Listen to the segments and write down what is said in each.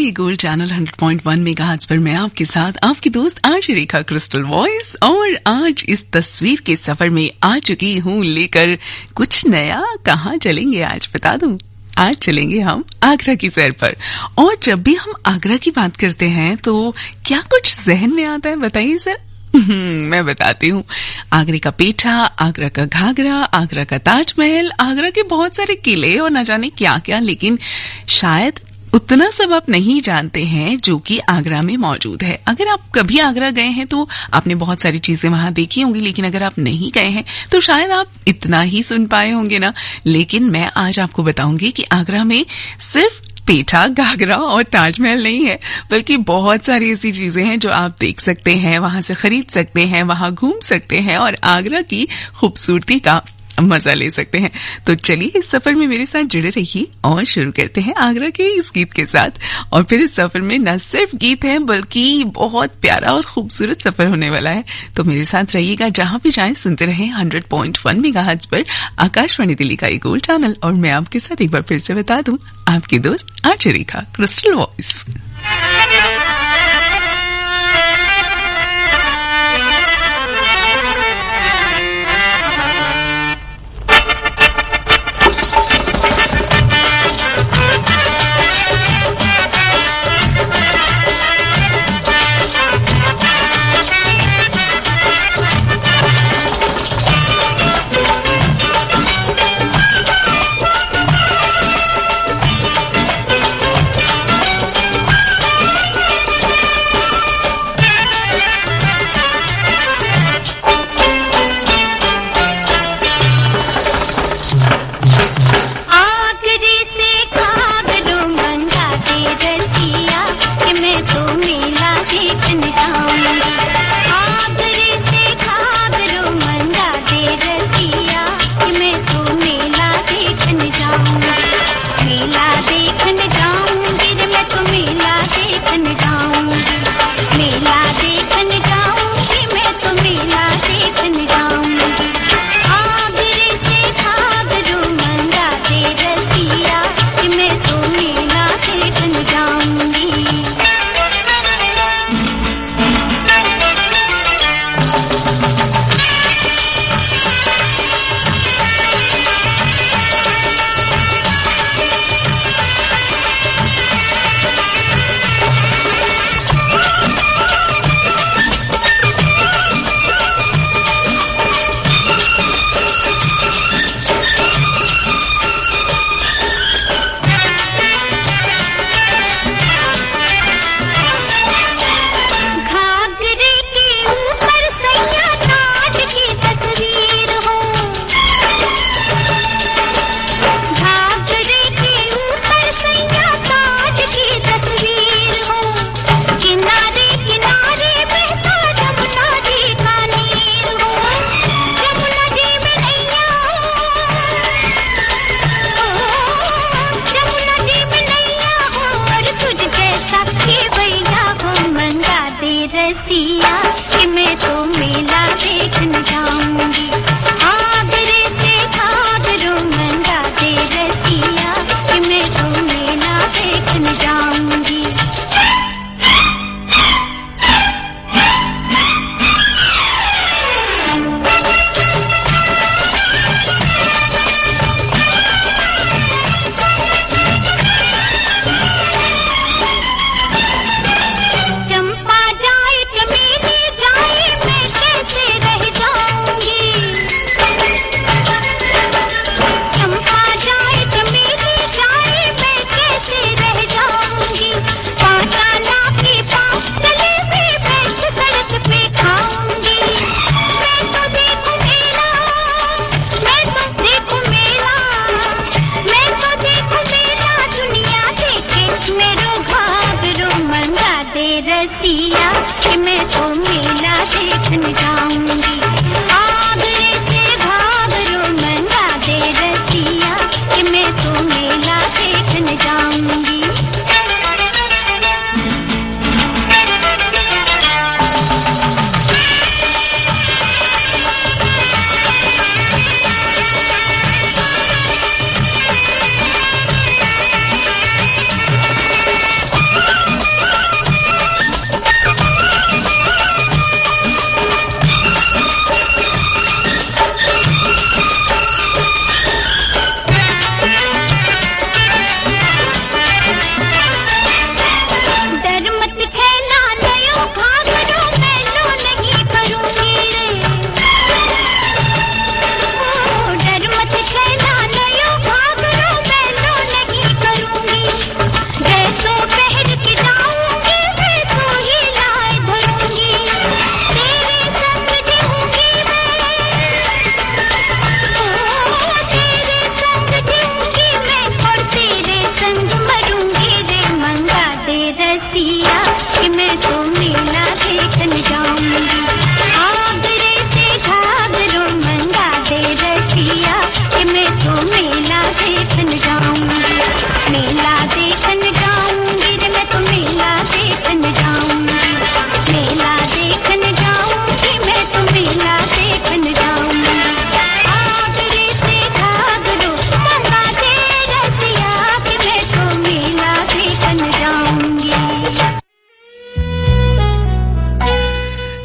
ये gold channel 100.1 megahertz पर मैं आपके साथ आपकी दोस्त आरजे रेखा क्रिस्टल वॉइस, और आज इस तस्वीर के सफर में आ चुकी हूँ लेकर कुछ नया। कहाँ चलेंगे आज बता दूं? आज चलेंगे हम आगरा की सैर पर। और जब भी हम आगरा की बात करते हैं तो क्या कुछ जहन में आता है बताइए सर? मैं बताती हूँ। आगरे का पेठा, आगरा का घाघरा, आगरा का ताजमहल, आगरा के बहुत सारे किले और न जाने क्या क्या, लेकिन शायद उतना सब आप नहीं जानते हैं जो कि आगरा में मौजूद है। अगर आप कभी आगरा गए हैं तो आपने बहुत सारी चीजें वहां देखी होंगी, लेकिन अगर आप नहीं गए हैं तो शायद आप इतना ही सुन पाए होंगे ना। लेकिन मैं आज आपको बताऊंगी कि आगरा में सिर्फ पेठा, घाघरा और ताजमहल नहीं है, बल्कि बहुत सारी ऐसी चीजें हैं जो आप देख सकते हैं, वहां से खरीद सकते हैं, वहां घूम सकते हैं और आगरा की खूबसूरती का मजा ले सकते हैं। तो चलिए इस सफर में मेरे साथ जुड़े रहिए और शुरू करते हैं आगरा के इस गीत के साथ। और फिर इस सफर में न सिर्फ गीत है बल्कि बहुत प्यारा और खूबसूरत सफर होने वाला है। तो मेरे साथ रहिएगा, जहां भी जाएं सुनते रहें 100.1 मेगाहर्ट्ज पर आकाशवाणी दिल्ली का एक गोल्ड चैनल। और मैं आपके साथ एक बार फिर से बता दूं, आपकी दोस्त आरजे रेखा क्रिस्टल वॉइस। रसिया कि मैं तो मेला देखने जाऊंगी। आगरे से घाघरों मंगा दे रसिया कि मैं तो मेला देखने जाऊंगी। मेला देखने जाऊंगी रे मैं तो मेला देखने जाऊंगी। मेला देखने जाऊंगी मैं तो मेला देखने जाऊंगी। आगरे से घाघरों मंगा दे रसिया कि मैं तो मेला देखने जाऊंगी।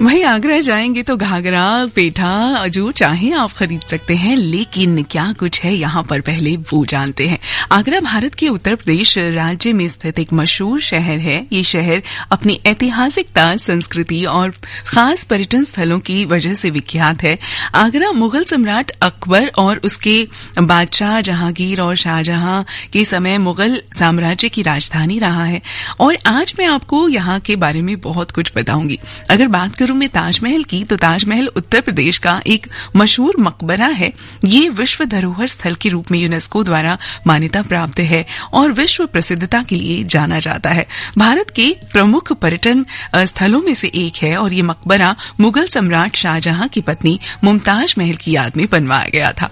वही आगरा जाएंगे तो घाघरा पेठा जो चाहे आप खरीद सकते हैं, लेकिन क्या कुछ है यहाँ पर पहले वो जानते हैं। आगरा भारत के उत्तर प्रदेश राज्य में स्थित एक मशहूर शहर है। ये शहर अपनी ऐतिहासिकता, संस्कृति और खास पर्यटन स्थलों की वजह से विख्यात है। आगरा मुगल सम्राट अकबर और उसके बादशाह जहांगीर और शाहजहां के समय मुगल साम्राज्य की राजधानी रहा है। और आज मैं आपको यहाँ के बारे में बहुत कुछ बताऊंगी। अगर बात करूं मैं ताजमहल की, तो ताजमहल उत्तर प्रदेश का एक मशहूर मकबरा है। ये विश्व धरोहर स्थल के रूप में यूनेस्को द्वारा मान्यता प्राप्त है और विश्व प्रसिद्धता के लिए जाना जाता है। भारत के प्रमुख पर्यटन स्थलों में से एक है और ये मकबरा मुगल सम्राट शाहजहां की पत्नी मुमताज महल की याद में बनवाया गया था।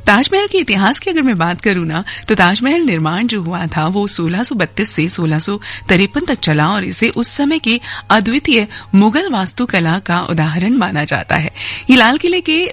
ताजमहल के इतिहास की अगर मैं बात करूं ना, तो ताजमहल निर्माण जो हुआ था वो 1632 से 1653 तक चला और इसे उस समय के अद्वितीय मुगल वास्तुकला का उदाहरण माना जाता है। ये लाल किले के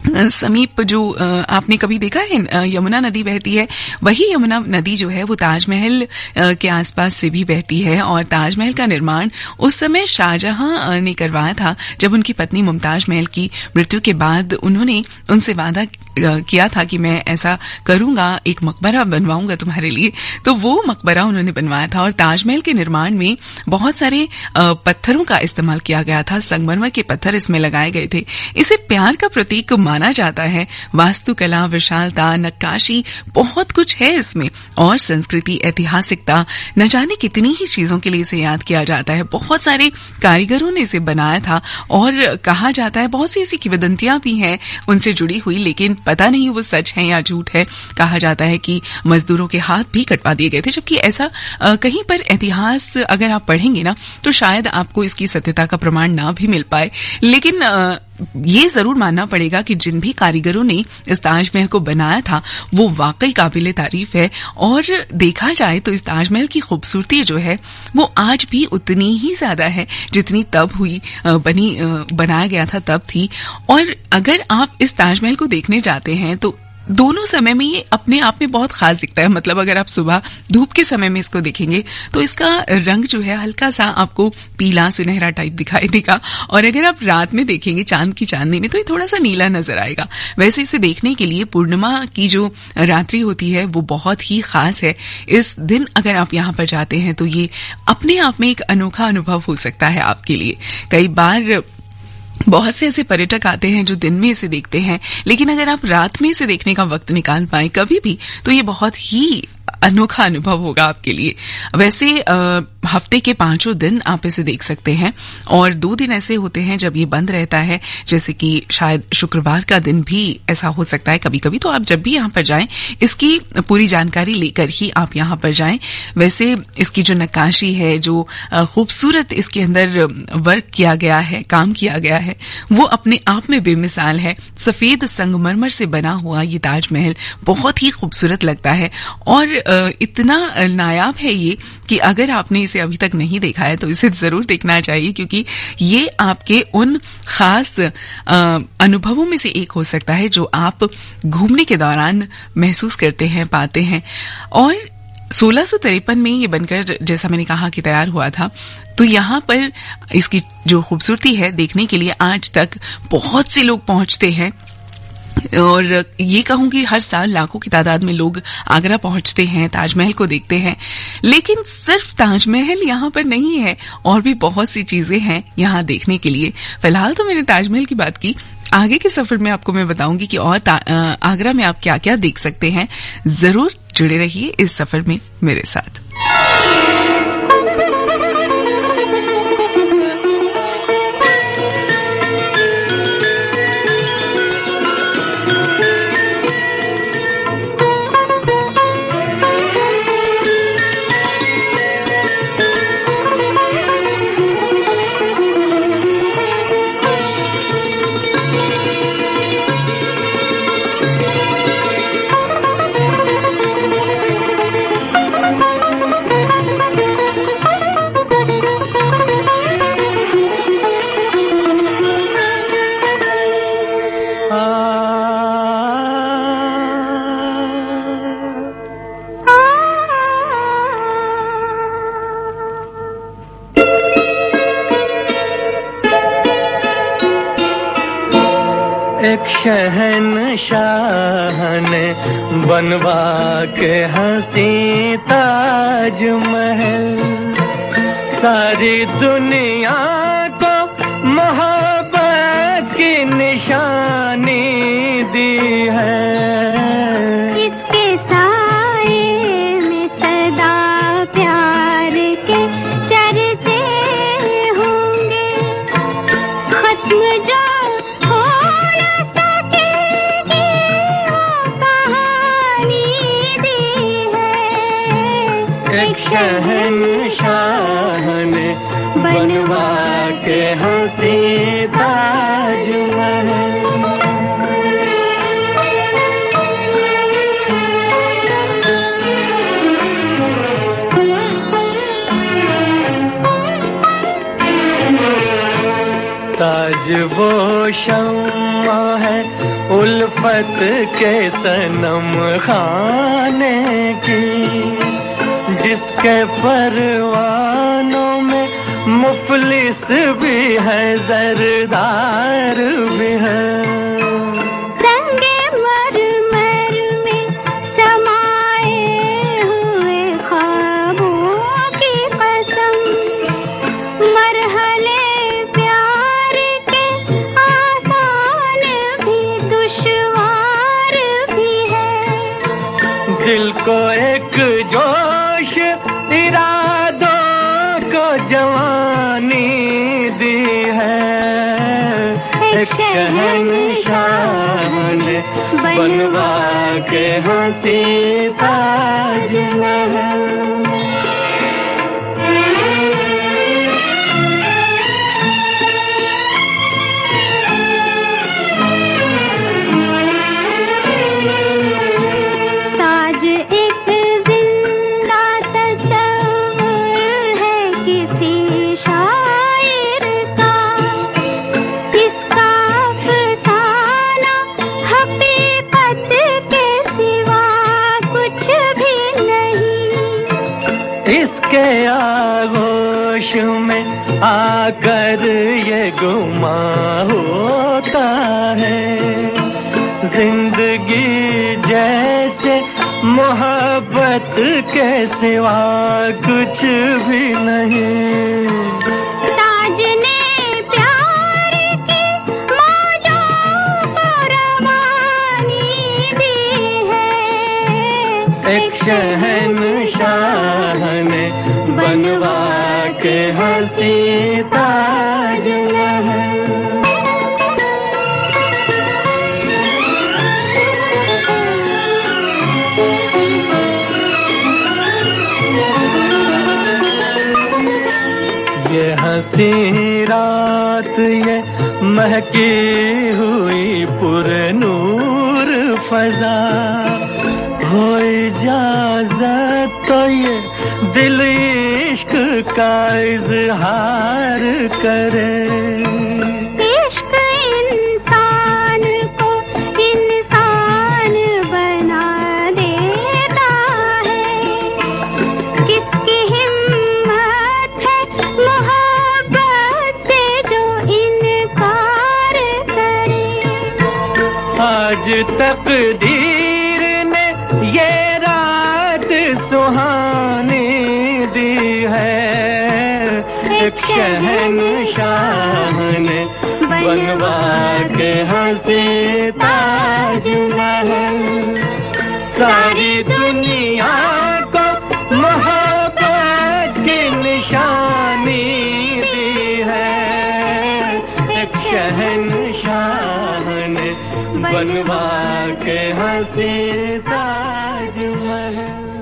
समीप जो आपने कभी देखा है यमुना नदी बहती है, वही यमुना नदी जो है वो ताजमहल के आसपास से भी बहती है। और ताजमहल का निर्माण उस समय शाहजहां ने करवाया था, जब उनकी पत्नी मुमताज महल की मृत्यु के बाद उन्होंने उनसे वादा किया था कि मैं ऐसा करूंगा, एक मकबरा बनवाऊंगा तुम्हारे लिए। तो वो मकबरा उन्होंने बनवाया था और ताजमहल के निर्माण में बहुत सारे पत्थरों का इस्तेमाल किया गया था। संगमरमर के पत्थर इसमें लगाए गए थे। इसे प्यार का प्रतीक माना जाता है। वास्तुकला, विशालता, नक्काशी, बहुत कुछ है इसमें। और संस्कृति, ऐतिहासिकता, न जाने कितनी ही चीजों के लिए इसे याद किया जाता है। बहुत सारे कारीगरों ने इसे बनाया था और कहा जाता है, बहुत सी ऐसी किंवदंतियां भी हैं उनसे जुड़ी हुई, लेकिन पता नहीं वो सच है या झूठ है। कहा जाता है कि मजदूरों के हाथ भी कटवा दिए गए थे, जबकि ऐसा कहीं पर इतिहास अगर आप पढ़ेंगे ना, तो शायद आपको इसकी सत्यता का प्रमाण ना भी मिल पाए। लेकिन ये जरूर मानना पड़ेगा कि जिन भी कारीगरों ने इस ताजमहल को बनाया था वो वाकई काबिले तारीफ है। और देखा जाए तो इस ताजमहल की खूबसूरती जो है वो आज भी उतनी ही ज्यादा है जितनी तब बनाया गया था तब थी। और अगर आप इस ताजमहल को देखने जाते हैं तो दोनों समय में ये अपने आप में बहुत खास दिखता है। मतलब अगर आप सुबह धूप के समय में इसको देखेंगे तो इसका रंग जो है हल्का सा आपको पीला सुनहरा टाइप दिखाई देगा, और अगर आप रात में देखेंगे चांद की चांदनी में तो ये थोड़ा सा नीला नजर आएगा। वैसे इसे देखने के लिए पूर्णिमा की जो रात्रि होती है वो बहुत ही खास है। इस दिन अगर आप यहाँ पर जाते हैं तो ये अपने आप में एक अनोखा अनुभव हो सकता है आपके लिए। कई बार बहुत से ऐसे पर्यटक आते हैं जो दिन में इसे देखते हैं, लेकिन अगर आप रात में इसे देखने का वक्त निकाल पाए कभी भी तो ये बहुत ही अनोखा अनुभव होगा आपके लिए। वैसे हफ्ते के 5 दिन आप इसे देख सकते हैं और 2 दिन ऐसे होते हैं जब ये बंद रहता है, जैसे कि शायद शुक्रवार का दिन भी ऐसा हो सकता है कभी कभी। तो आप जब भी यहाँ पर जाएं इसकी पूरी जानकारी लेकर ही आप यहाँ पर जाएं। वैसे इसकी जो नक्काशी है, जो खूबसूरत इसके अंदर वर्क किया गया है, काम किया गया है, वो अपने आप में बेमिसाल है। सफेद संगमरमर से बना हुआ ये ताजमहल बहुत ही खूबसूरत लगता है और इतना नायाब है ये कि अगर आपने इसे अभी तक नहीं देखा है तो इसे जरूर देखना चाहिए, क्योंकि ये आपके उन खास अनुभवों में से एक हो सकता है जो आप घूमने के दौरान महसूस करते हैं, पाते हैं। और 1653 में ये बनकर, जैसा मैंने कहा, कि तैयार हुआ था। तो यहाँ पर इसकी जो खूबसूरती है देखने के लिए आज तक बहुत से लोग पहुंचते हैं और ये कहूंगी हर साल लाखों की तादाद में लोग आगरा पहुंचते हैं, ताजमहल को देखते हैं। लेकिन सिर्फ ताजमहल यहाँ पर नहीं है, और भी बहुत सी चीजें हैं यहाँ देखने के लिए। फिलहाल तो मैंने ताजमहल की बात की, आगे के सफर में आपको मैं बताऊंगी कि और आगरा में आप क्या क्या देख सकते हैं। जरूर जुड़े रहिए इस सफर में मेरे साथ। एक शहंशाह ने बनवा के हंसी ताजमहल सारी दुनिया को मोहब्बत की निशानी दी है। इसके साए में सदा प्यार के चर्चे होंगे, खत्म जो हो न सकेगी वो कहानी दी है। एक शहंशाह ने बनवा के हंसी ताजमहल ताज वो शम्मा है उल्फत के सनम खाने की, जिसके परवानों में मुफलिस भी है जरदार भी है। संगे मरमर में समाए हुए ख्वाबों की कसम, मरहले प्यार के आसान भी दुश्वार भी है। दिल को एक जोश इरादों को जवानी दी है। एक शहंशाह ने बनवा के हंसी ताजमहल ताज एक जिंदा तस्वीर है किसी शायर का, इसका अफसाना हकीकत के सिवा कुछ भी नहीं। इसके आगोश में आकर ये गुमा होता है, जिंदगी जैसे मोहब्बत के सिवा कुछ भी नहीं। साजने प्यार की मौजों को रवानी दी है। एक शहंशाह ने बनवा के हंसी ताजमहल ये हंसी रात ये महकी हुई पुरनूर फजा, हो इजाजत तो ये दिल इश्क का इजहार करे। इश्क इंसान को इंसान बना देता है, किसकी हिम्मत है मोहब्बत से जो इनकार करे। आज तकदीर ने ये रात सुहानी दी है। एक शहंशाह ने बनवा के हंसी ताजमहल सारी दुनिया को मोहब्बत की निशानी दी है। एक शहंशाह ने बनवा के हंसी ताजमहल।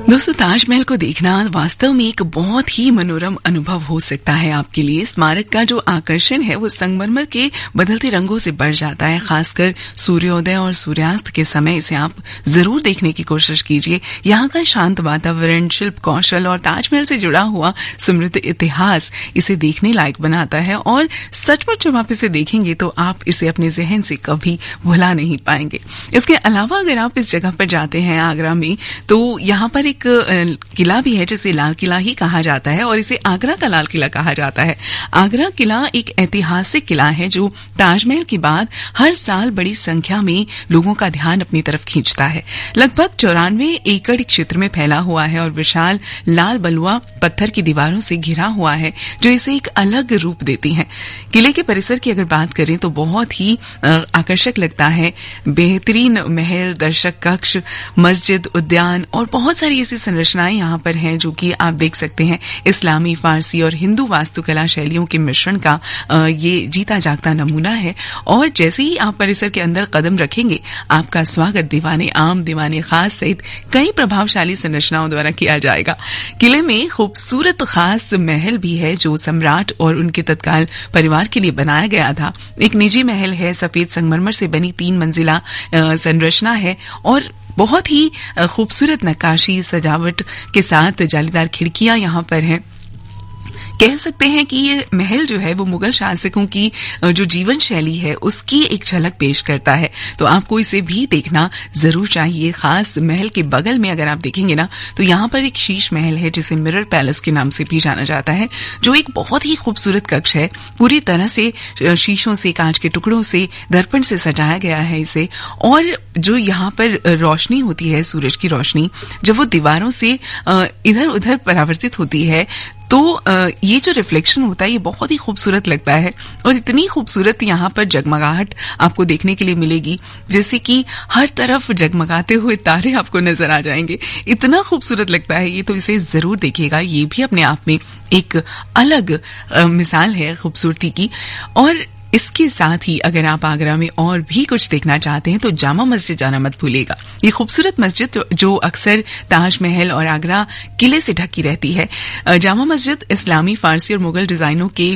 दोस्तों, ताजमहल को देखना वास्तव में एक बहुत ही मनोरम अनुभव हो सकता है आपके लिए। स्मारक का जो आकर्षण है वो संगमरमर के बदलते रंगों से बढ़ जाता है। खासकर सूर्योदय और सूर्यास्त के समय इसे आप जरूर देखने की कोशिश कीजिए। यहाँ का शांत वातावरण, शिल्प कौशल और ताजमहल से जुड़ा हुआ समृद्ध इतिहास इसे देखने लायक बनाता है और सचमुच जब आप इसे देखेंगे तो आप इसे अपने जहन से कभी भुला नहीं पाएंगे। इसके अलावा अगर आप इस जगह पर जाते हैं आगरा में, तो यहाँ पर एक एक किला भी है जिसे लाल किला ही कहा जाता है और इसे आगरा का लाल किला कहा जाता है। आगरा किला एक ऐतिहासिक किला है जो ताजमहल के बाद हर साल बड़ी संख्या में लोगों का ध्यान अपनी तरफ खींचता है। लगभग 94 एकड़ क्षेत्र में फैला हुआ है और विशाल लाल बलुआ पत्थर की दीवारों से घिरा हुआ है जो इसे एक अलग रूप देती हैं। किले के परिसर की अगर बात करें तो बहुत ही आकर्षक लगता है। बेहतरीन महल, दर्शक कक्ष, मस्जिद, उद्यान और बहुत सारी ऐसी संरचनाएं यहाँ पर हैं जो कि आप देख सकते हैं। इस्लामी, फारसी और हिंदू वास्तुकला शैलियों के मिश्रण का ये जीता जागता नमूना है और जैसे ही आप परिसर के अंदर कदम रखेंगे आपका स्वागत दीवाने आम, दीवाने खास सहित कई प्रभावशाली संरचनाओं द्वारा किया जाएगा। किले में खूबसूरत खास महल भी है जो सम्राट और उनके तत्काल परिवार के लिए बनाया गया था। एक निजी महल है, सफेद संगमरमर से बनी 3 मंजिला संरचना है और बहुत ही खूबसूरत नक्काशी सजावट के साथ जालीदार खिड़कियां यहाँ पर हैं। कह सकते हैं कि ये महल जो है वो मुगल शासकों की जो जीवन शैली है उसकी एक झलक पेश करता है, तो आपको इसे भी देखना जरूर चाहिए। खास महल के बगल में अगर आप देखेंगे ना तो यहाँ पर एक शीश महल है जिसे मिरर पैलेस के नाम से भी जाना जाता है, जो एक बहुत ही खूबसूरत कक्ष है। पूरी तरह से शीशों से, कांच के टुकड़ों से, दर्पण से सजाया गया है इसे। और जो यहाँ पर रोशनी होती है, सूरज की रोशनी, जब वो दीवारों से इधर उधर परावर्तित होती है तो ये जो रिफ्लेक्शन होता है ये बहुत ही खूबसूरत लगता है और इतनी खूबसूरत यहाँ पर जगमगाहट आपको देखने के लिए मिलेगी जैसे कि हर तरफ जगमगाते हुए तारे आपको नजर आ जाएंगे। इतना खूबसूरत लगता है ये, तो इसे जरूर देखिएगा। ये भी अपने आप में एक अलग मिसाल है खूबसूरती की। और इसके साथ ही अगर आप आगरा में और भी कुछ देखना चाहते हैं तो जामा मस्जिद जाना मत भूलिएगा। ये खूबसूरत मस्जिद जो अक्सर ताजमहल और आगरा किले से ढकी रहती है। जामा मस्जिद इस्लामी, फारसी और मुगल डिजाइनों के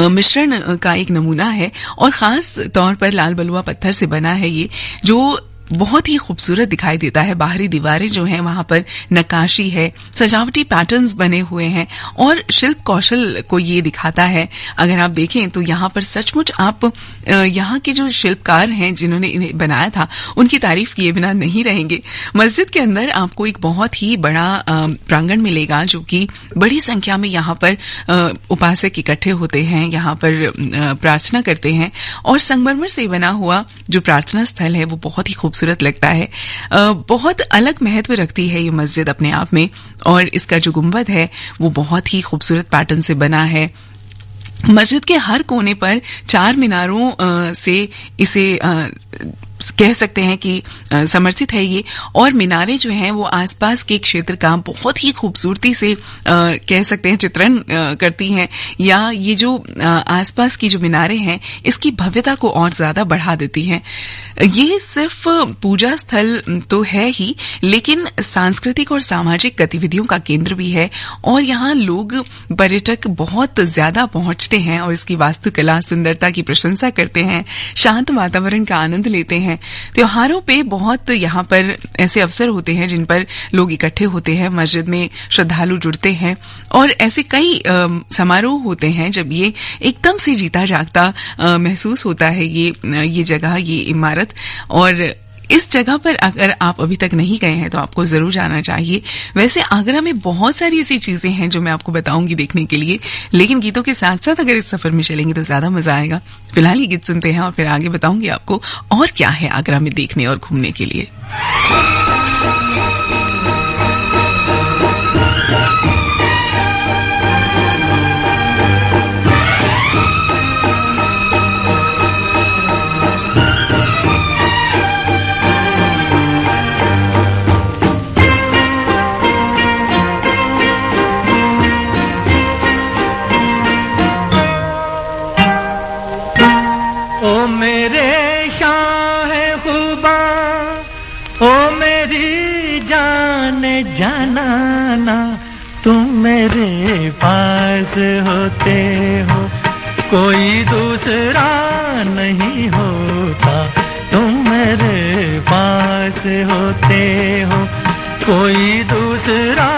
मिश्रण का एक नमूना है और खास तौर पर लाल बलुआ पत्थर से बना है ये, जो बहुत ही खूबसूरत दिखाई देता है। बाहरी दीवारें जो हैं वहां पर नक्काशी है, सजावटी पैटर्न्स बने हुए हैं और शिल्प कौशल को ये दिखाता है। अगर आप देखें तो यहाँ पर सचमुच आप यहाँ के जो शिल्पकार हैं जिन्होंने इन्हें बनाया था उनकी तारीफ किए बिना नहीं रहेंगे। मस्जिद के अंदर आपको एक बहुत ही बड़ा प्रांगण मिलेगा जो कि बड़ी संख्या में यहाँ पर उपासक इकट्ठे होते हैं, यहाँ पर प्रार्थना करते हैं और संगमरमर से बना हुआ जो प्रार्थना स्थल है वो बहुत ही खूबसूरत लगता है। बहुत अलग महत्व रखती है ये मस्जिद अपने आप में और इसका जो गुंबद है वो बहुत ही खूबसूरत पैटर्न से बना है। मस्जिद के हर कोने पर 4 मीनारों से इसे कह सकते हैं कि समर्थित है ये, और मीनारें जो हैं वो आसपास के क्षेत्र का बहुत ही खूबसूरती से कह सकते हैं चित्रण करती हैं, या ये जो आसपास की जो मीनारें हैं इसकी भव्यता को और ज्यादा बढ़ा देती हैं। ये सिर्फ पूजा स्थल तो है ही, लेकिन सांस्कृतिक और सामाजिक गतिविधियों का केंद्र भी है और यहाँ लोग, पर्यटक बहुत ज्यादा पहुंचते हैं और इसकी वास्तुकला सुंदरता की प्रशंसा करते हैं, शांत वातावरण का आनंद लेते हैं। त्योहारों पे बहुत यहाँ पर ऐसे अवसर होते हैं जिन पर लोग इकट्ठे होते हैं, मस्जिद में श्रद्धालु जुड़ते हैं और ऐसे कई समारोह होते हैं जब ये एकदम से जीता जागता महसूस होता है ये जगह, ये इमारत। और इस जगह पर अगर आप अभी तक नहीं गए हैं तो आपको जरूर जाना चाहिए। वैसे आगरा में बहुत सारी ऐसी चीजें हैं जो मैं आपको बताऊंगी देखने के लिए, लेकिन गीतों के साथ साथ अगर इस सफर में चलेंगे तो ज्यादा मजा आएगा। फिलहाल ये गीत सुनते हैं और फिर आगे बताऊंगी आपको और क्या है आगरा में देखने और घूमने के लिए। जाना तुम मेरे पास होते हो, कोई दूसरा नहीं होता। तुम मेरे पास होते हो, कोई दूसरा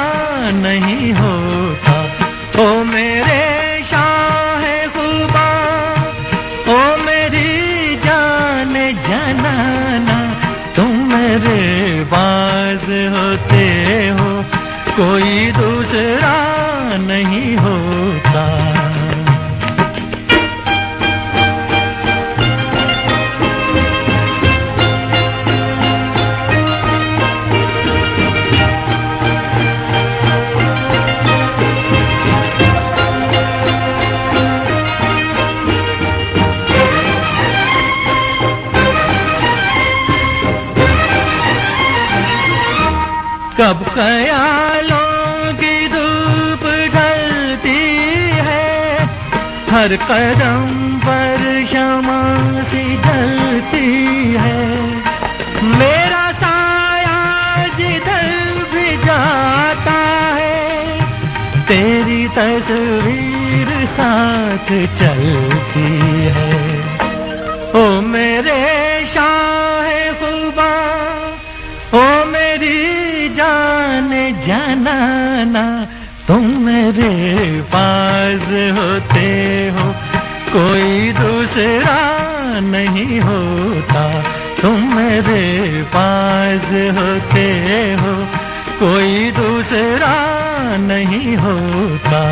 नहीं होता। ओ मेरे शाहे खुदा, ओ मेरी जान जनाना, तुम मेरे पास होते हो, कोई दूसरा नहीं होता। कब ख्यालों की धूप ढलती है, हर कदम पर शमा सी ढलती है। मेरा साया जिधर भी जाता है, तेरी तस्वीर साथ चलती है। ओ मेरे शाहे खुबा, ओ मेरी जाने जाना, तुम मेरे पास होते हो, कोई दूसरा नहीं होता। तुम मेरे पास होते हो, कोई दूसरा नहीं होता।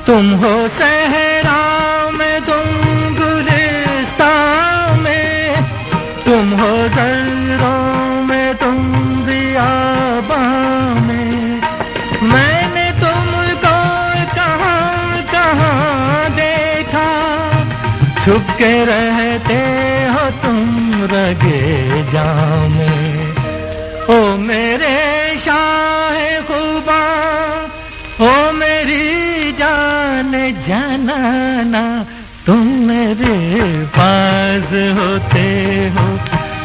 तुम हो सहरा में, तुम गुलिस्तान में, तुम हो दर्रों में, तुम बियाबां में। मैंने तुमको कहाँ कहाँ देखा, छुप के रहते हो तुम रगे जाम में। ओ मेरे शाहे खुबा, ओ मेरी जाने जाना, तुम मेरे पास होते हो,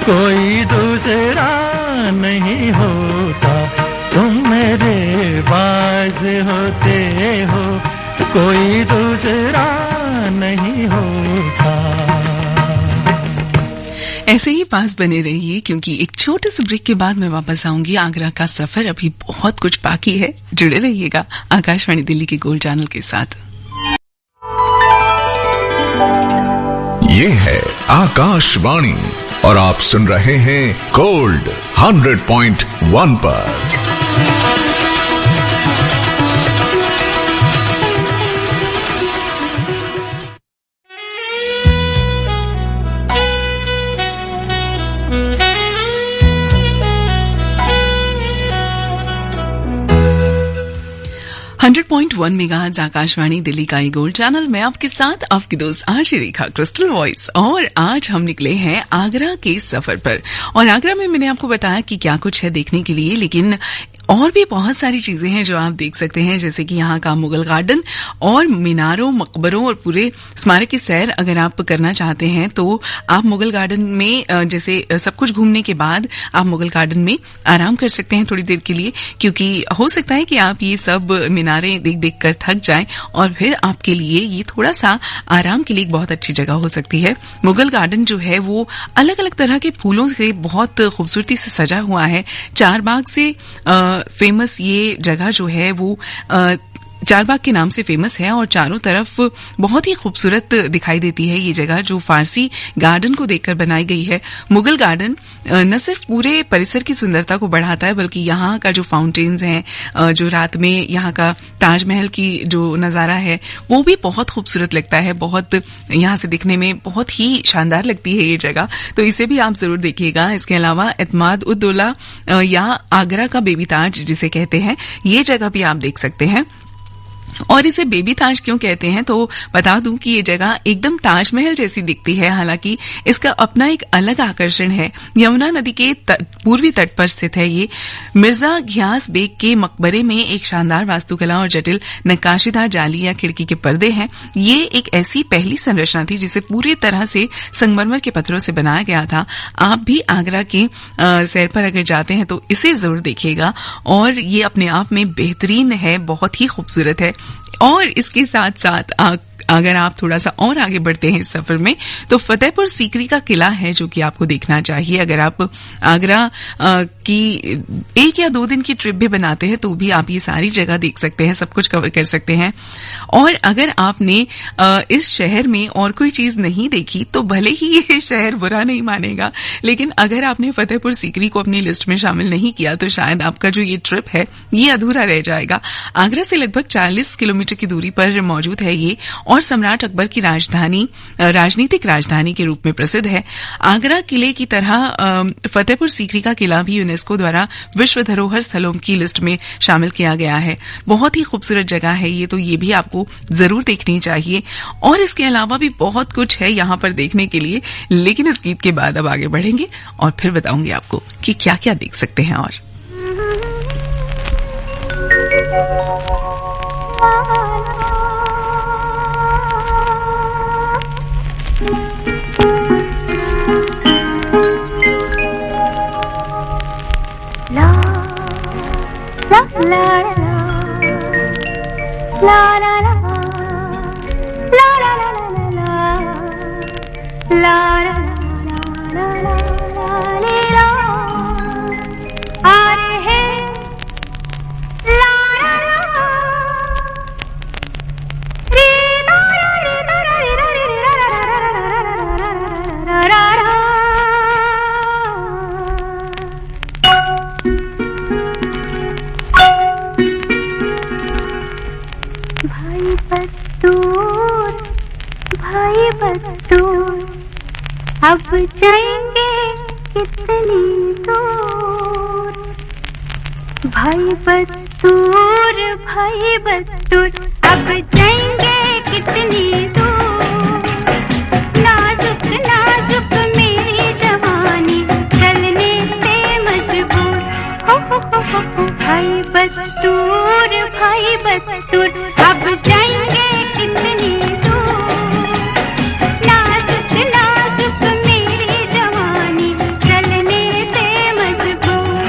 कोई दूसरा नहीं होता। तुम मेरे पास होते हो, कोई दूसरा नहीं होता। ऐसे ही पास बने रहिए, क्योंकि एक छोटे से ब्रेक के बाद मैं वापस आऊंगी। आगरा का सफर अभी बहुत कुछ बाकी है। जुड़े रहिएगा आकाशवाणी दिल्ली के गोल्ड चैनल के साथ। ये है आकाशवाणी और आप सुन रहे हैं गोल्ड 100.1 पर। .1 मेगाहर्ट्ज आकाशवाणी दिल्ली का गोल्ड चैनल में आपके साथ आपकी दोस्त आरजे रेखा क्रिस्टल वॉइस। और आज हम निकले हैं आगरा के सफर पर। और आगरा में मैंने आपको बताया कि क्या कुछ है देखने के लिए, लेकिन और भी बहुत सारी चीजें हैं जो आप देख सकते हैं, जैसे कि यहाँ का मुगल गार्डन और मीनारों, मकबरों और पूरे स्मारक की सैर अगर आप करना चाहते हैं तो आप मुगल गार्डन में जैसे सब कुछ घूमने के बाद आप मुगल गार्डन में आराम कर सकते हैं थोड़ी देर के लिए, क्योंकि हो सकता है कि आप ये सब मीनारें देख देख कर थक जाएं और फिर आपके लिए ये थोड़ा सा आराम के लिए एक बहुत अच्छी जगह हो सकती है। मुगल गार्डन जो है वो अलग अलग तरह के फूलों से बहुत खूबसूरती से सजा हुआ है। चारबाग से फेमस ये जगह जो है वो चारबाग के नाम से फेमस है और चारों तरफ बहुत ही खूबसूरत दिखाई देती है ये जगह, जो फारसी गार्डन को देखकर बनाई गई है। मुगल गार्डन न सिर्फ पूरे परिसर की सुंदरता को बढ़ाता है, बल्कि यहाँ का जो फाउंटेन्स हैं, जो रात में यहाँ का ताजमहल की जो नजारा है वो भी बहुत खूबसूरत लगता है। बहुत यहाँ से दिखने में बहुत ही शानदार लगती है ये जगह, तो इसे भी आप जरूर देखिएगा। इसके अलावा एतमाद उद दौला या आगरा का बेबी ताज जिसे कहते हैं, ये जगह भी आप देख सकते हैं। और इसे बेबी ताज क्यों कहते हैं तो बता दूं कि ये जगह एकदम ताजमहल जैसी दिखती है, हालांकि इसका अपना एक अलग आकर्षण है। यमुना नदी के पूर्वी तट पर स्थित है ये। मिर्जा घियास बेग के मकबरे में एक शानदार वास्तुकला और जटिल नक्काशीदार जाली या खिड़की के पर्दे हैं। ये एक ऐसी पहली संरचना थी जिसे पूरी तरह से संगमरमर के पत्थरों से बनाया गया था। आप भी आगरा के सैर पर अगर जाते हैं तो इसे जरूर देखिएगा, और ये अपने आप में बेहतरीन है, बहुत ही खूबसूरत है। और इसके साथ साथ अगर आप थोड़ा सा और आगे बढ़ते हैं इस सफर में तो फतेहपुर सीकरी का किला है जो कि आपको देखना चाहिए। अगर आप आगरा की 1 या 2 दिन की ट्रिप भी बनाते हैं तो भी आप ये सारी जगह देख सकते हैं, सब कुछ कवर कर सकते हैं। और अगर आपने इस शहर में और कोई चीज नहीं देखी तो भले ही ये शहर बुरा नहीं मानेगा, लेकिन अगर आपने फतेहपुर सीकरी को अपनी लिस्ट में शामिल नहीं किया तो शायद आपका जो ये ट्रिप है ये अधूरा रह जाएगा। आगरा से लगभग 40 किलोमीटर की दूरी पर मौजूद है ये और सम्राट अकबर की राजनीतिक राजधानी के रूप में प्रसिद्ध है। आगरा किले की तरह फतेहपुर सीकरी का किला भी यूनेस्को द्वारा विश्व धरोहर स्थलों की लिस्ट में शामिल किया गया है। बहुत ही खूबसूरत जगह है ये, तो ये भी आपको जरूर देखनी चाहिए। और इसके अलावा भी बहुत कुछ है यहाँ पर देखने के लिए, लेकिन इस गीत के बाद अब आगे बढ़ेंगे और फिर बताऊंगी आपको कि क्या क्या देख सकते हैं। और अब जाएंगे कितनी दूर, भाई बस्तूर अब जाएंगे कितनी दूर। नाजुक नाजुक मेरी जवानी चलने से मजबूर, हो भाई बस्तूर अब जाएंगे कितनी दूर। नाजुक नाजुक मेरी जवानी चलने से मजबूर।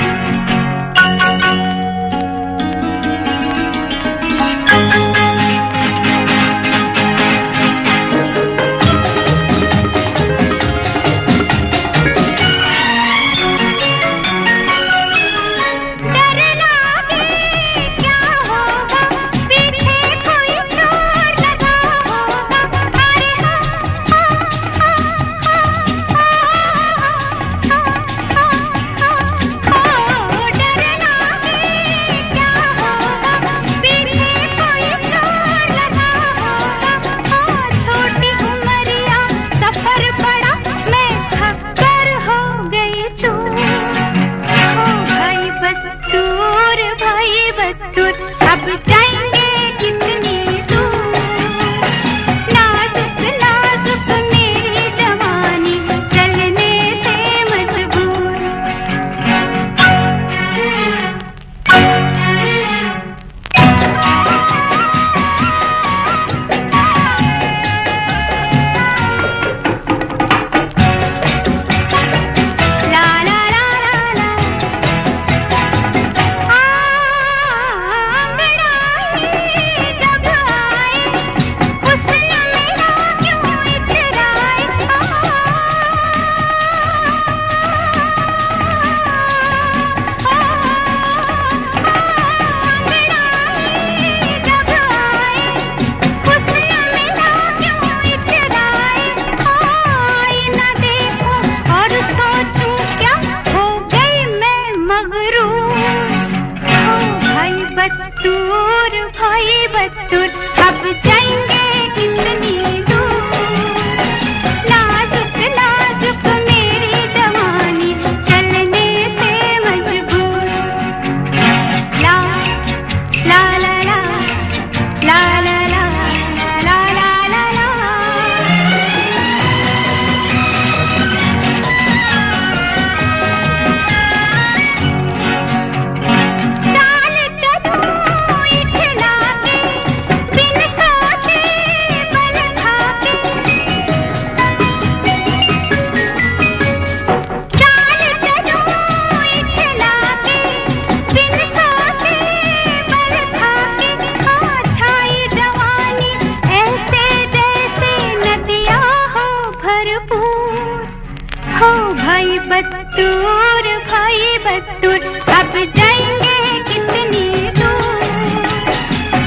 बदतूर भाई बदतूर, अब जाएंगे कितनी दूर।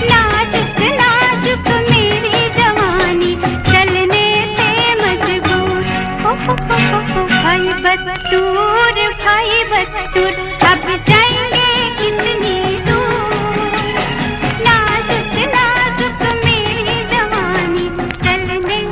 नाजुक नाजुक मेरी जवानी, चलने पे मजबूर। भाई बदतूर भाई बदतूर, अब जाएंगे कितनी दूर। नाजुक नाजुक मेरी जवानी, चलने पे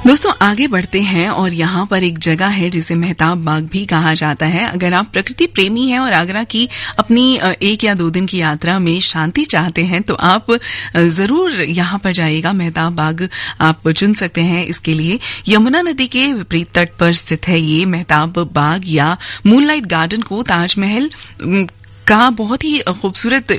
दोस्तों आगे बढ़ते हैं और यहाँ पर एक जगह है जिसे मेहताब बाग भी कहा जाता है। अगर आप प्रकृति प्रेमी हैं और आगरा की अपनी 1 या 2 दिन की यात्रा में शांति चाहते हैं तो आप जरूर यहाँ पर जाइएगा। मेहताब बाग आप चुन सकते हैं इसके लिए। यमुना नदी के विपरीत तट पर स्थित है ये मेहताब बाग या मूनलाइट गार्डन को ताजमहल का बहुत ही खूबसूरत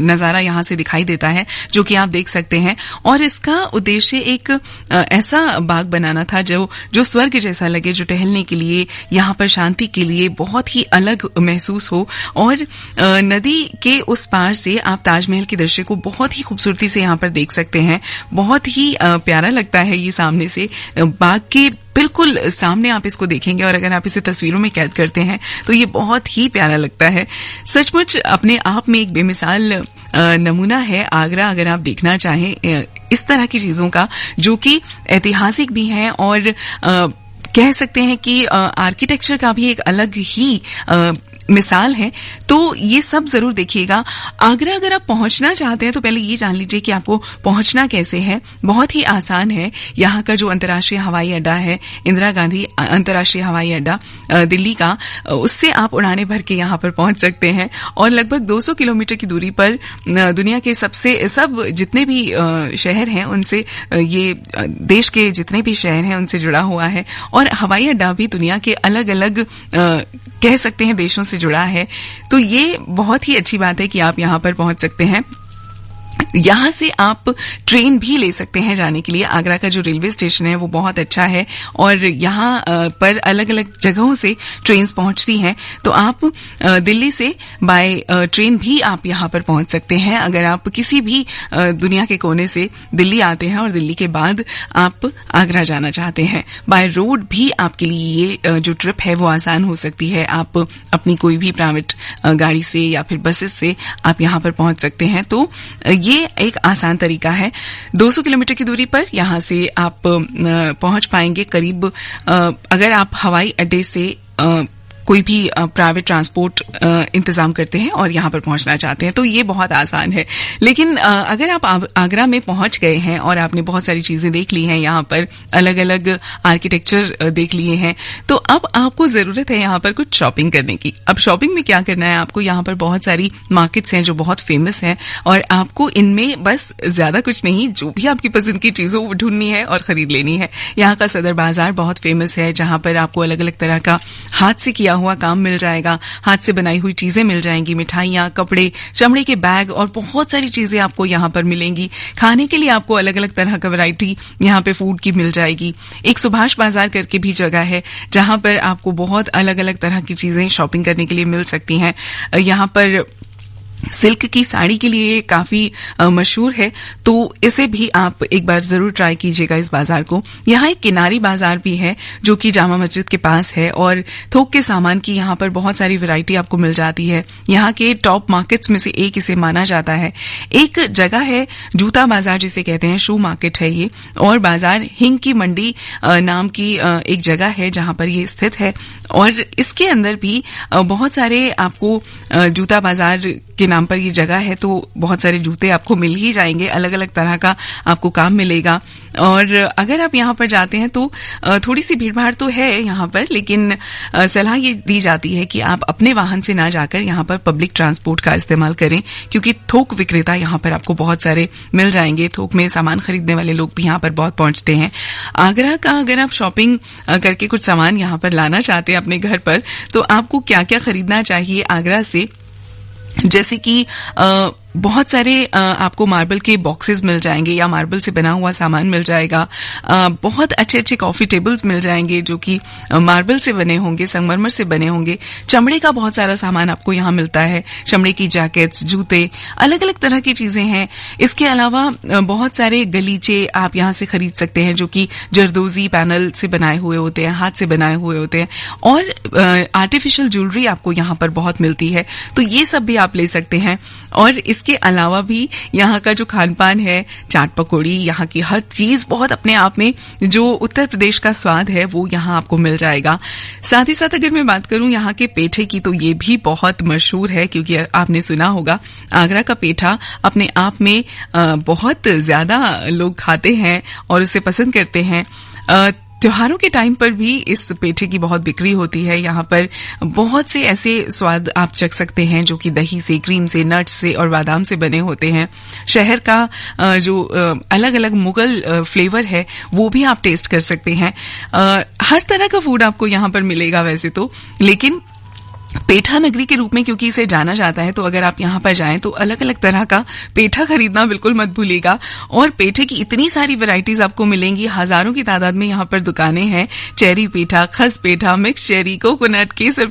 नजारा यहाँ से दिखाई देता है, जो कि आप देख सकते हैं। और इसका उद्देश्य एक ऐसा बाग बनाना था जो स्वर्ग जैसा लगे, जो टहलने के लिए, यहाँ पर शांति के लिए बहुत ही अलग महसूस हो। और नदी के उस पार से आप ताजमहल के दृश्य को बहुत ही खूबसूरती से यहाँ पर देख सकते हैं। बहुत ही प्यारा लगता है ये सामने से। बाग के बिल्कुल सामने आप इसको देखेंगे और अगर आप इसे तस्वीरों में कैद करते हैं तो ये बहुत ही प्यारा लगता है। सचमुच अपने आप में एक बेमिसाल नमूना है आगरा, अगर आप देखना चाहें इस तरह की चीजों का, जो कि ऐतिहासिक भी हैं और कह सकते हैं कि आर्किटेक्चर का भी एक अलग ही मिसाल है। तो ये सब जरूर देखिएगा। आगरा अगर आप पहुंचना चाहते हैं तो पहले ये जान लीजिए कि आपको पहुंचना कैसे है। बहुत ही आसान है। यहाँ का जो अंतर्राष्ट्रीय हवाई अड्डा है, इंदिरा गांधी अंतर्राष्ट्रीय हवाई अड्डा दिल्ली का, उससे आप उड़ाने भर के यहाँ पर पहुंच सकते हैं। और लगभग 200 किलोमीटर की दूरी पर दुनिया के सब जितने भी शहर हैं उनसे, ये देश के जितने भी शहर हैं उनसे जुड़ा हुआ है। और हवाई अड्डा भी दुनिया के अलग अलग कह सकते हैं देशों से जुड़ा है। तो ये बहुत ही अच्छी बात है कि आप यहाँ पर पहुंच सकते हैं। यहाँ से आप ट्रेन भी ले सकते हैं जाने के लिए। आगरा का जो रेलवे स्टेशन है वो बहुत अच्छा है और यहाँ पर अलग अलग जगहों से ट्रेन्स पहुंचती हैं। तो आप दिल्ली से बाय ट्रेन भी आप यहाँ पर पहुंच सकते हैं। अगर आप किसी भी दुनिया के कोने से दिल्ली आते हैं और दिल्ली के बाद आप आगरा जाना चाहते हैं, बाय रोड भी आपके लिए ये जो ट्रिप है वो आसान हो सकती है। आप अपनी कोई भी प्राइवेट गाड़ी से या फिर बसेस से आप यहाँ पर पहुंच सकते हैं। तो ये एक आसान तरीका है। 200 किलोमीटर की दूरी पर यहाँ से आप पहुंच पाएंगे करीब। अगर आप हवाई अड्डे से कोई भी प्राइवेट ट्रांसपोर्ट इंतजाम करते हैं और यहाँ पर पहुंचना चाहते हैं तो ये बहुत आसान है। लेकिन अगर आप आगरा में पहुंच गए हैं और आपने बहुत सारी चीजें देख ली हैं, यहाँ पर अलग अलग आर्किटेक्चर देख लिए हैं, तो अब आपको जरूरत है यहाँ पर कुछ शॉपिंग करने की। अब शॉपिंग में क्या करना है आपको, यहाँ पर बहुत सारी मार्केट्स हैं जो बहुत फेमस हैं और आपको इनमें बस ज्यादा कुछ नहीं, जो भी आपकी पसंद की चीजों को ढूंढनी है और खरीद लेनी है। यहाँ का सदर बाजार बहुत फेमस है, जहाँ पर आपको अलग अलग तरह का हाथ से किया हुआ काम मिल जाएगा, हाथ से बनाई हुई चीजें मिल जाएंगी, मिठाइयां, कपड़े, चमड़े के बैग और बहुत सारी चीजें आपको यहाँ पर मिलेंगी। खाने के लिए आपको अलग अलग तरह का वैरायटी यहाँ पे फूड की मिल जाएगी। एक सुभाष बाजार करके भी जगह है जहां पर आपको बहुत अलग अलग तरह की चीजें शॉपिंग करने के लिए मिल सकती हैं। यहाँ पर सिल्क की साड़ी के लिए काफी मशहूर है, तो इसे भी आप एक बार जरूर ट्राई कीजिएगा इस बाजार को। यहाँ एक किनारी बाजार भी है जो कि जामा मस्जिद के पास है और थोक के सामान की यहाँ पर बहुत सारी वैरायटी आपको मिल जाती है। यहाँ के टॉप मार्केट्स में से एक इसे माना जाता है। एक जगह है जूता बाजार जिसे कहते हैं, शू मार्केट है ये, और बाजार हिंग की मंडी नाम की एक जगह है जहां पर ये स्थित है। और इसके अंदर भी बहुत सारे आपको जूता बाजार के नाम पर ये जगह है, तो बहुत सारे जूते आपको मिल ही जाएंगे, अलग अलग तरह का आपको काम मिलेगा। और अगर आप यहाँ पर जाते हैं तो थोड़ी सी भीड़भाड़ तो है यहाँ पर, लेकिन सलाह ये दी जाती है कि आप अपने वाहन से ना जाकर यहाँ पर पब्लिक ट्रांसपोर्ट का इस्तेमाल करें, क्योंकि थोक विक्रेता यहाँ पर आपको बहुत सारे मिल जाएंगे। थोक में सामान खरीदने वाले लोग भी यहाँ पर बहुत पहुंचते हैं। आगरा का अगर आप शॉपिंग करके कुछ सामान यहाँ पर लाना चाहते हैं अपने घर पर, तो आपको क्या क्या खरीदना चाहिए आगरा से, जैसे कि बहुत सारे आपको मार्बल के बॉक्सेस मिल जाएंगे या मार्बल से बना हुआ सामान मिल जाएगा। बहुत अच्छे अच्छे कॉफी टेबल्स मिल जाएंगे जो कि मार्बल से बने होंगे, संगमरमर से बने होंगे। चमड़े का बहुत सारा सामान आपको यहाँ मिलता है, चमड़े की जैकेट्स, जूते, अलग अलग तरह की चीजें हैं। इसके अलावा बहुत सारे गलीचे आप यहाँ से खरीद सकते हैं जो कि जरदोजी पैनल से बनाए हुए होते हैं, हाथ से बनाए हुए होते हैं। और आर्टिफिशियल ज्वेलरी आपको यहाँ पर बहुत मिलती है, तो ये सब भी आप ले सकते हैं। और इसके अलावा भी यहाँ का जो खान पान है, चाट पकौड़ी, यहाँ की हर चीज बहुत अपने आप में जो उत्तर प्रदेश का स्वाद है वो यहाँ आपको मिल जाएगा। साथ ही साथ अगर मैं बात करूं यहाँ के पेठे की, तो ये भी बहुत मशहूर है, क्योंकि आपने सुना होगा आगरा का पेठा अपने आप में बहुत ज्यादा लोग खाते हैं और उसे पसंद करते हैं। त्योहारों के टाइम पर भी इस पेठे की बहुत बिक्री होती है। यहाँ पर बहुत से ऐसे स्वाद आप चख सकते हैं जो कि दही से, क्रीम से, नट्स से और बादाम से बने होते हैं। शहर का जो अलग अलग मुगल फ्लेवर है वो भी आप टेस्ट कर सकते हैं। हर तरह का फूड आपको यहाँ पर मिलेगा वैसे तो, लेकिन पेठा नगरी के रूप में क्योंकि इसे जाना जाता है, तो अगर आप यहाँ पर जाएं तो अलग अलग तरह का पेठा खरीदना बिल्कुल मत भूलिएगा। और पेठे की इतनी सारी वैरायटीज आपको मिलेंगी, हजारों की तादाद में यहाँ पर दुकानें हैं। चेरी पेठा, खस पेठा, मिक्स चेरी, कोकोनट, केसर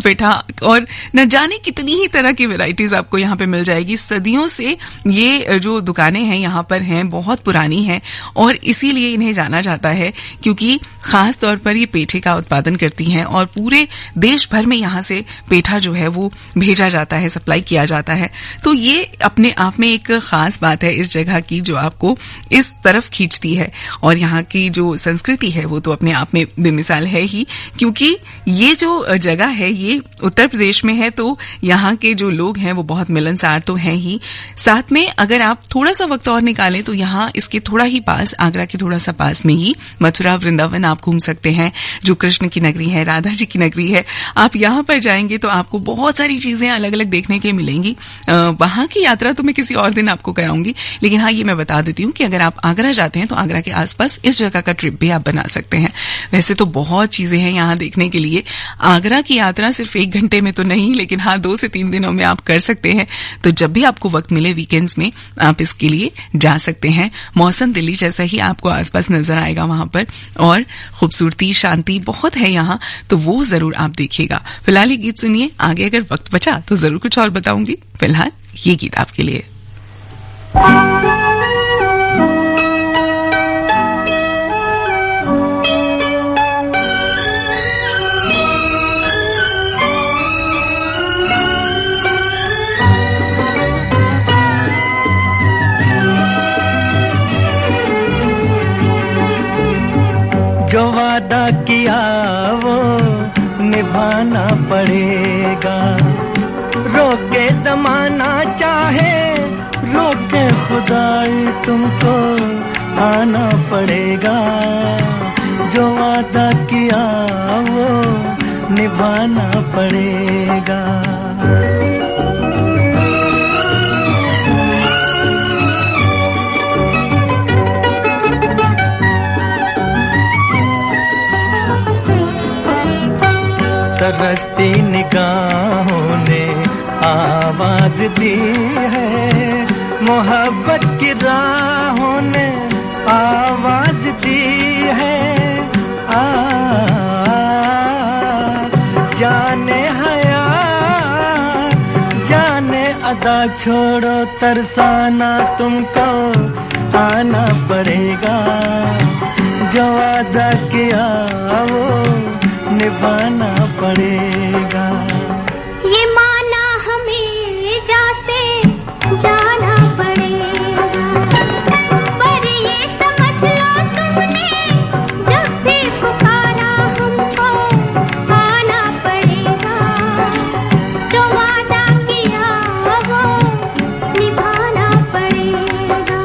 पेठा और न जाने कितनी ही तरह की वैरायटीज आपको यहाँ पे मिल जाएगी। सदियों से ये जो दुकानें हैं यहाँ पर हैं, बहुत पुरानी हैं और इसीलिए इन्हें जाना जाता है, क्योंकि खास तौर पर ये पेठे का उत्पादन करती हैं और पूरे देश भर में यहाँ से पेठा जो है वो भेजा जाता है, सप्लाई किया जाता है। तो ये अपने आप में एक खास बात है इस जगह की, जो आपको इस तरफ खींचती है। और यहाँ की जो संस्कृति है वो तो अपने आप में बेमिसाल है ही, क्योंकि ये जो जगह है ये उत्तर प्रदेश में है, तो यहाँ के जो लोग हैं वो बहुत मिलनसार तो हैं ही। साथ में अगर आप थोड़ा सा वक्त और निकालें तो यहाँ इसके थोड़ा ही पास, आगरा के थोड़ा सा पास में ही मथुरा, वृंदावन आप घूम सकते हैं, जो कृष्ण की नगरी है, राधा जी की नगरी है। आप यहाँ पर जाएंगे तो आपको बहुत सारी चीजें अलग अलग देखने के मिलेंगी। वहां की यात्रा तो मैं किसी और दिन आपको कराऊंगी, लेकिन हाँ ये मैं बता देती हूँ कि अगर आप आगरा जाते हैं तो आगरा के आसपास इस जगह का ट्रिप भी आप बना सकते हैं। वैसे तो बहुत चीजें हैं यहाँ देखने के लिए। आगरा की यात्रा सिर्फ 1 घंटे में तो नहीं, लेकिन हाँ 2 से 3 दिनों में आप कर सकते हैं। तो जब भी आपको वक्त मिले वीकेंड्स में आप इसके लिए जा सकते हैं। मौसम दिल्ली जैसा ही आपको आसपास नजर आएगा वहां पर, और खूबसूरती, शांति बहुत है यहाँ, तो वो जरूर आप देखिएगा। फिलहाल ये गीत सुनिए, आगे अगर वक्त बचा तो जरूर कुछ और बताऊंगी। फिलहाल ये गीत आपके लिए। जो वादा किया वो निभाना पड़ेगा, रोके जमाना चाहे रोके खुदाई, तुमको आना पड़ेगा। जो वादा किया वो निभाना पड़ेगा। तरसती निगाहों ने आवाज दी है, मोहब्बत की राहों ने आवाज दी है। जाने हया जाने अदा, छोड़ो तरसाना, तुमको आना पड़ेगा। जो वादा किया वो निभाना पड़ेगा। ये माना हमें जासे जाना पड़ेगा, पर ये समझ लो तुमने जब भी पुकारा हमको आना पड़ेगा। जो वादा किया वो निभाना पड़ेगा।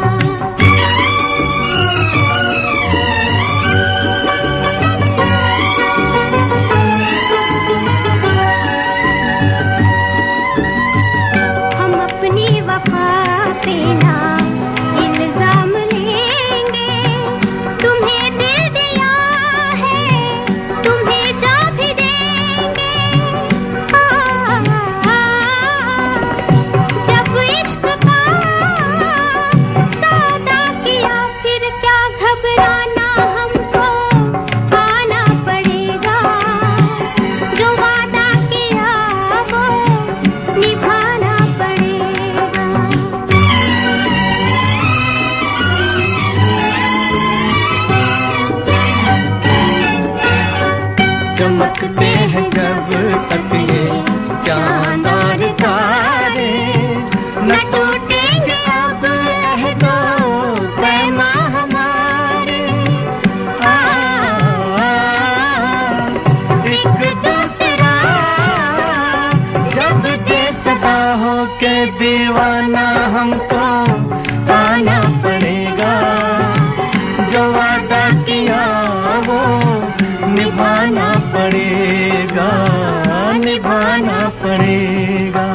चांद और तारे, न टूटेंगे अब अहदो पैमा हमारे। एक दूसरा जब दे सदा हो के दीवाना हमको आना पड़ेगा, जो वादा किया वो निभाना पड़ेगा, निभाना पड़ेगा।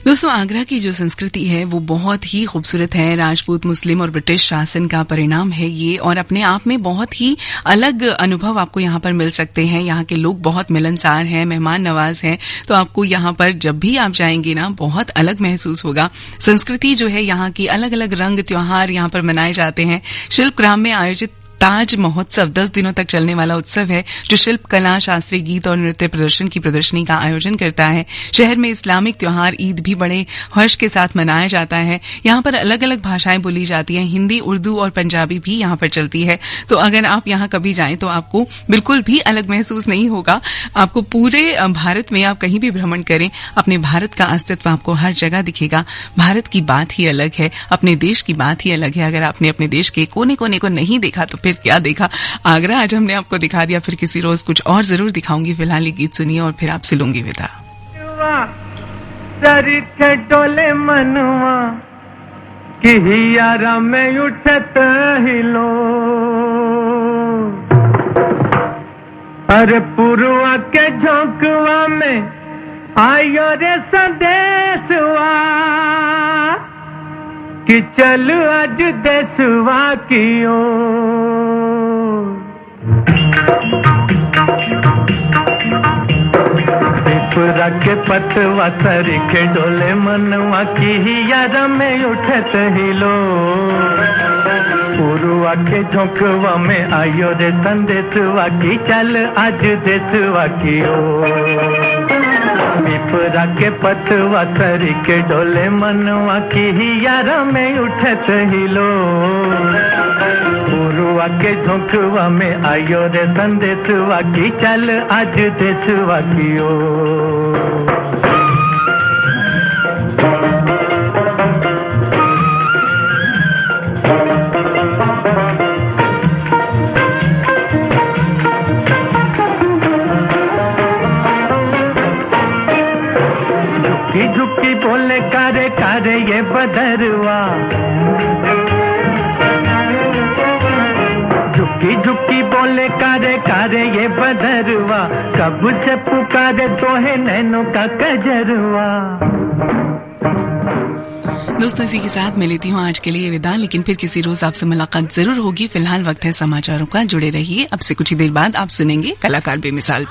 दोस्तों, आगरा की जो संस्कृति है वो बहुत ही खूबसूरत है। राजपूत, मुस्लिम और ब्रिटिश शासन का परिणाम है ये, और अपने आप में बहुत ही अलग अनुभव आपको यहाँ पर मिल सकते हैं। यहाँ के लोग बहुत मिलनसार हैं, मेहमान नवाज हैं, तो आपको यहाँ पर जब भी आप जाएंगे ना बहुत अलग महसूस होगा। संस्कृति जो है यहाँ की, अलग अलग रंग त्योहार यहाँ पर मनाए जाते हैं। शिल्पग्राम में आयोजित ताज महोत्सव 10 दिनों तक चलने वाला उत्सव है, जो शिल्प कला, शास्त्रीय गीत और नृत्य प्रदर्शन की प्रदर्शनी का आयोजन करता है। शहर में इस्लामिक त्योहार ईद भी बड़े हर्ष के साथ मनाया जाता है। यहाँ पर अलग अलग भाषाएं बोली जाती हैं, हिंदी, उर्दू और पंजाबी भी यहाँ पर चलती है। तो अगर आप यहाँ कभी जाएं तो आपको बिल्कुल भी अलग महसूस नहीं होगा। आपको पूरे भारत में आप कहीं भी भ्रमण करें, अपने भारत का अस्तित्व आपको हर जगह दिखेगा। भारत की बात ही अलग है, अपने देश की बात ही अलग है। अगर आपने अपने देश के कोने कोने को नहीं देखा तो फिर क्या देखा। आगरा आज हमने आपको दिखा दिया, फिर किसी रोज कुछ और जरूर दिखाऊंगी। फिलहाल ये गीत सुनिए और फिर आपसे लूंगी विदा। सरिखे डोले मनवा कि हियारा में उठत हिलो, अरे पुरवा के झोंकवा में आयो रे संदेशवा कि चल आज देशवा की ओर। पिपरा के पतवा सरिखे डोले मनवा की हियारा में उठत हिलो, पुरवा के झोंकवा में आयो रे संदेशवा की चल आज देशवा की ओर। पिपरा के पतवा सरिखे डोले मनवा की हियारा में उठत हिलो, पुरवा के झोंकवा में आयो रे संदेशवा की चल आज देशवा की ओर। झुकी झुकी बोले कारे कारे ये बदरवा, झुकी झुकी बोले कारे कारे ये बदरवा, कब से पुकारे तो है नैनों का कजरवा। दोस्तों, इसी के साथ मैं लेती हूँ आज के लिए विदा, लेकिन फिर किसी रोज आपसे मुलाकात जरूर होगी। फिलहाल वक्त है समाचारों का, जुड़े रहिए। अब से कुछ ही देर बाद आप सुनेंगे कलाकार बेमिसाल।